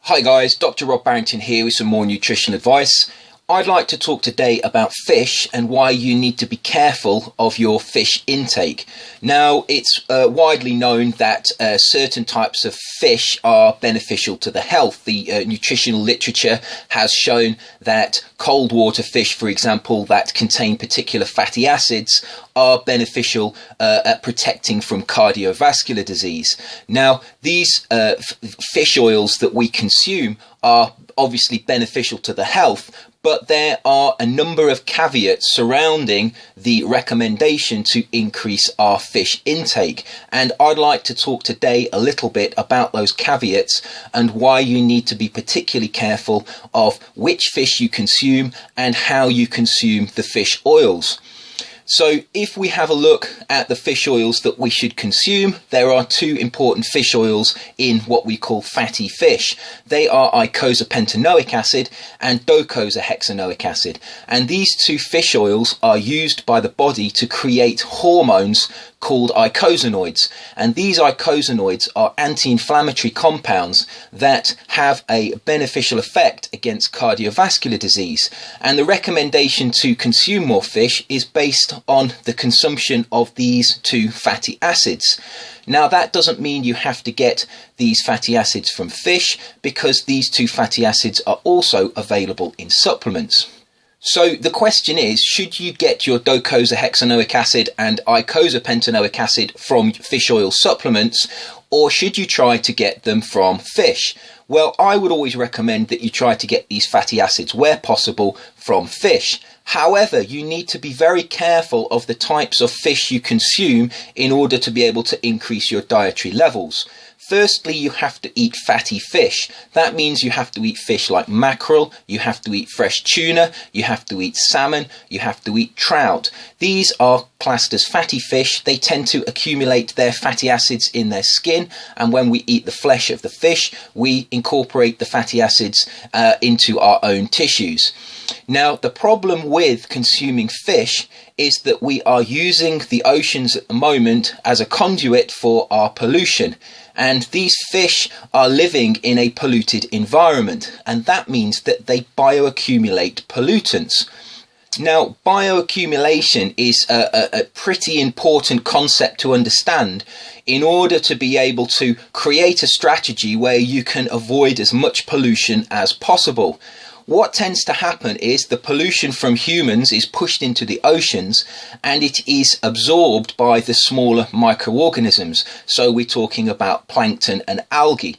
Hi guys, Dr. Rob Barrington here with some more nutrition advice. I'd like to talk today about fish and why you need to be careful of your fish intake. Now, it's widely known that certain types of fish are beneficial to the health. The nutritional literature has shown that cold water fish, for example, that contain particular fatty acids are beneficial at protecting from cardiovascular disease. Now, these fish oils that we consume are obviously beneficial to the health, but there are a number of caveats surrounding the recommendation to increase our fish intake. And I'd like to talk today a little bit about those caveats and why you need to be particularly careful of which fish you consume and how you consume the fish oils. So if we have a look at the fish oils that we should consume, there are two important fish oils in what we call fatty fish. They are eicosapenaenoic acid and docosahexaenoic acid. And these two fish oils are used by the body to create hormones called eicosanoids, and these eicosanoids are anti-inflammatory compounds that have a beneficial effect against cardiovascular disease. And the recommendation to consume more fish is based on the consumption of these two fatty acids. Now, that doesn't mean you have to get these fatty acids from fish, because these two fatty acids are also available in supplements. So the question is, should you get your docosahexaenoic acid and eicosapenaenoic acid from fish oil supplements, or should you try to get them from fish? Well, I would always recommend that you try to get these fatty acids where possible from fish. However, you need to be very careful of the types of fish you consume in order to be able to increase your dietary levels. Firstly, you have to eat fatty fish. That means you have to eat fish like mackerel, you have to eat fresh tuna, you have to eat salmon, you have to eat trout. These are classed as fatty fish. They tend to accumulate their fatty acids in their skin, and when we eat the flesh of the fish, we incorporate the fatty acids into our own tissues. Now, the problem with consuming fish is that we are using the oceans at the moment as a conduit for our pollution. And these fish are living in a polluted environment, and that means that they bioaccumulate pollutants. Now, bioaccumulation is a pretty important concept to understand in order to be able to create a strategy where you can avoid as much pollution as possible. What tends to happen is the pollution from humans is pushed into the oceans and it is absorbed by the smaller microorganisms. So we're talking about plankton and algae.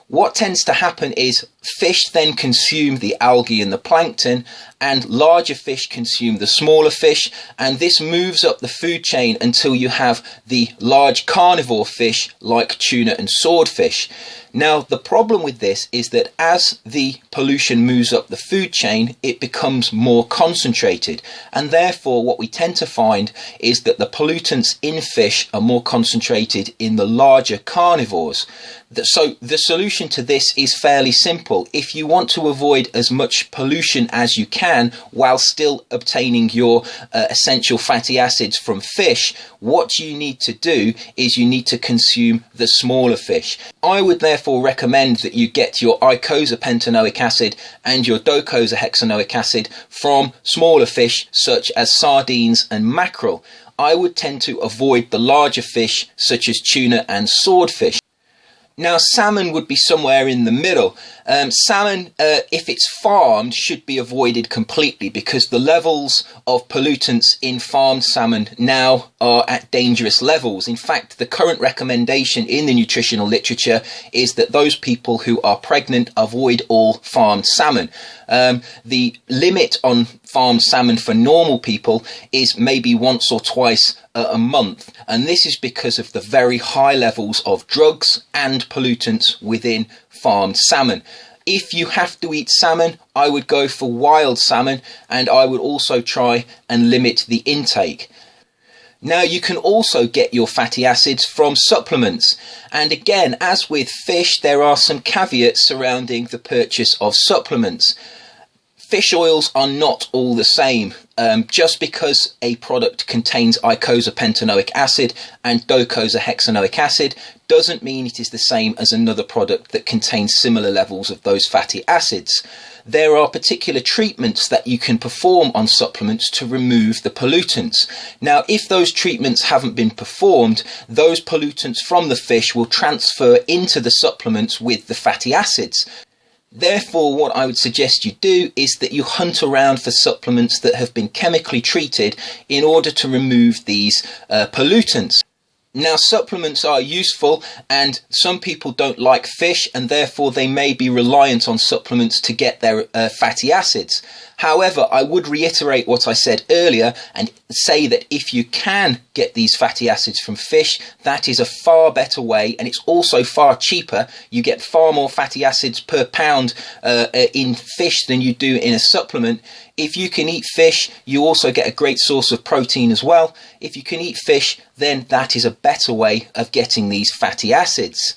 What tends to happen is fish then consume the algae and the plankton, and larger fish consume the smaller fish, and this moves up the food chain until you have the large carnivore fish like tuna and swordfish. Now, the problem with this is that as the pollution moves up the food chain, it becomes more concentrated, and therefore what we tend to find is that the pollutants in fish are more concentrated in the larger carnivores. So the solution to this is fairly simple. If you want to avoid as much pollution as you can while still obtaining your essential fatty acids from fish, what you need to do is you need to consume the smaller fish. I would therefore recommend that you get your eicosapenaenoic acid and your docosahexaenoic acid from smaller fish such as sardines and mackerel. I would tend to avoid the larger fish such as tuna and swordfish. Now, salmon would be somewhere in the middle. Salmon, if it's farmed, should be avoided completely because the levels of pollutants in farmed salmon now are at dangerous levels. In fact, the current recommendation in the nutritional literature is that those people who are pregnant avoid all farmed salmon. The limit on farmed salmon for normal people is maybe once or twice a month, and this is because of the very high levels of drugs and pollutants within farmed salmon. If you have to eat salmon, I would go for wild salmon, and I would also try and limit the intake. Now, you can also get your fatty acids from supplements, and again, as with fish, there are some caveats surrounding the purchase of supplements. Fish oils are not all the same. just because a product contains eicosapenaenoic acid and docosahexaenoic acid doesn't mean it is the same as another product that contains similar levels of those fatty acids. There are particular treatments that you can perform on supplements to remove the pollutants. Now, if those treatments haven't been performed, those pollutants from the fish will transfer into the supplements with the fatty acids. Therefore, what I would suggest you do is that you hunt around for supplements that have been chemically treated in order to remove these pollutants. Now, supplements are useful, and some people don't like fish, and therefore they may be reliant on supplements to get their fatty acids. However, I would reiterate what I said earlier and say that if you can get these fatty acids from fish, that is a far better way, and it's also far cheaper. You get far more fatty acids per pound in fish than you do in a supplement. If you can eat fish, you also get a great source of protein as well. If you can eat fish, then that is a better way of getting these fatty acids.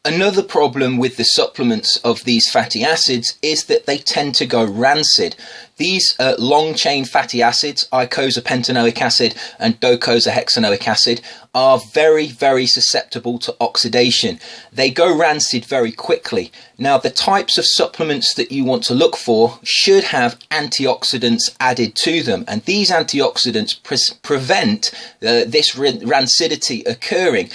Another problem with the supplements of these fatty acids is that they tend to go rancid. These long chain fatty acids, eicosapenaenoic acid and docosahexaenoic acid, are very, very susceptible to oxidation. They go rancid very quickly. Now, the types of supplements that you want to look for should have antioxidants added to them, and these antioxidants prevent this rancidity occurring.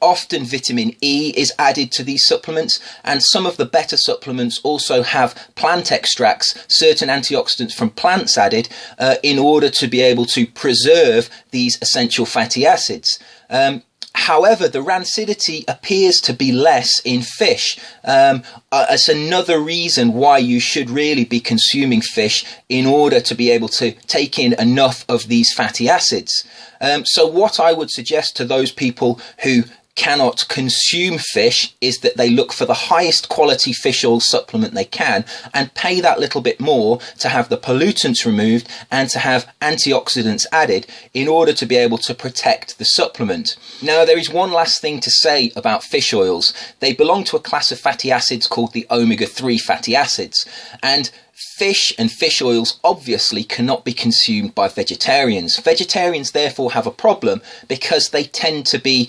Often vitamin E is added to these supplements, and some of the better supplements also have plant extracts, certain antioxidants from plants added in order to be able to preserve these essential fatty acids. However, the rancidity appears to be less in fish. It's another reason why you should really be consuming fish in order to be able to take in enough of these fatty acids. So what I would suggest to those people who cannot consume fish is that they look for the highest quality fish oil supplement they can and pay that little bit more to have the pollutants removed and to have antioxidants added in order to be able to protect the supplement. Now, there is one last thing to say about fish oils. They belong to a class of fatty acids called the omega-3 fatty acids, and fish and fish oils obviously cannot be consumed by vegetarians. Vegetarians therefore have a problem because they tend to be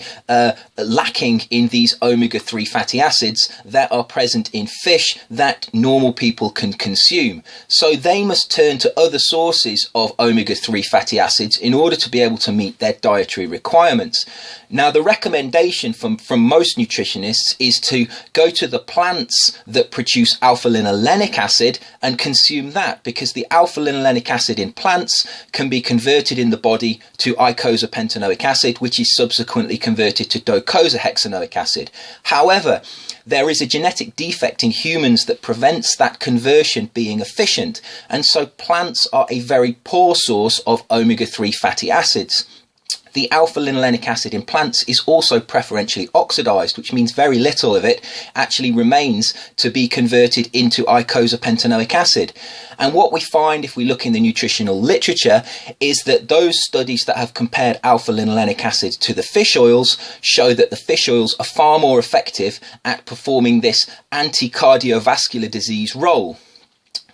lacking in these omega-3 fatty acids that are present in fish that normal people can consume. So they must turn to other sources of omega-3 fatty acids in order to be able to meet their dietary requirements. Now, the recommendation from most nutritionists is to go to the plants that produce alpha-linolenic acid and consume that, because the alpha-linolenic acid in plants can be converted in the body to eicosapenaenoic acid, which is subsequently converted to docosahexaenoic acid. However, there is a genetic defect in humans that prevents that conversion being efficient, and so plants are a very poor source of omega-3 fatty acids. The alpha-linolenic acid in plants is also preferentially oxidized, which means very little of it actually remains to be converted into eicosapenaenoic acid. And what we find if we look in the nutritional literature is that those studies that have compared alpha-linolenic acid to the fish oils show that the fish oils are far more effective at performing this anti-cardiovascular disease role.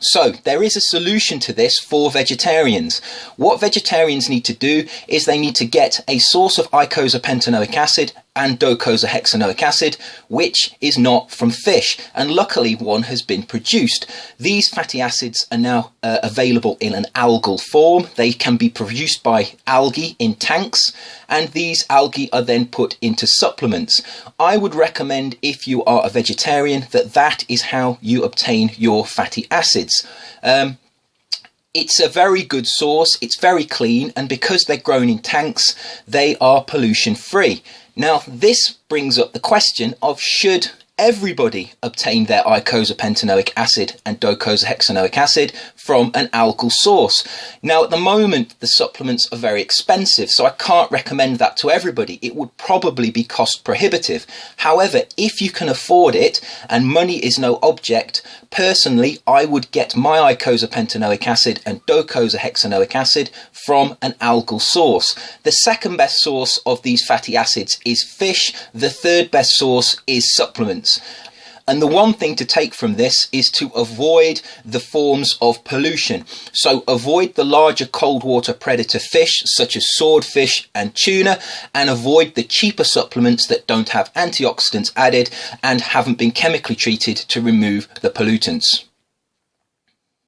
So there is a solution to this for vegetarians. What vegetarians need to do is they need to get a source of eicosapenaenoic acid and docosahexaenoic acid, which is not from fish, and luckily one has been produced. These fatty acids are now available in an algal form. They can be produced by algae in tanks, and these algae are then put into supplements. I would recommend, if you are a vegetarian, that is how you obtain your fatty acids. It's a very good source, it's very clean, and because they're grown in tanks, they are pollution free. Now, this brings up the question of, should everybody obtain their eicosapenaenoic acid and docosahexaenoic acid from an algal source? Now, at the moment, the supplements are very expensive, so I can't recommend that to everybody. It would probably be cost prohibitive. However, if you can afford it and money is no object, personally, I would get my eicosapenaenoic acid and docosahexaenoic acid from an algal source. The second best source of these fatty acids is fish. The third best source is supplements. And the one thing to take from this is to avoid the forms of pollution. So avoid the larger cold water predator fish such as swordfish and tuna, and avoid the cheaper supplements that don't have antioxidants added and haven't been chemically treated to remove the pollutants.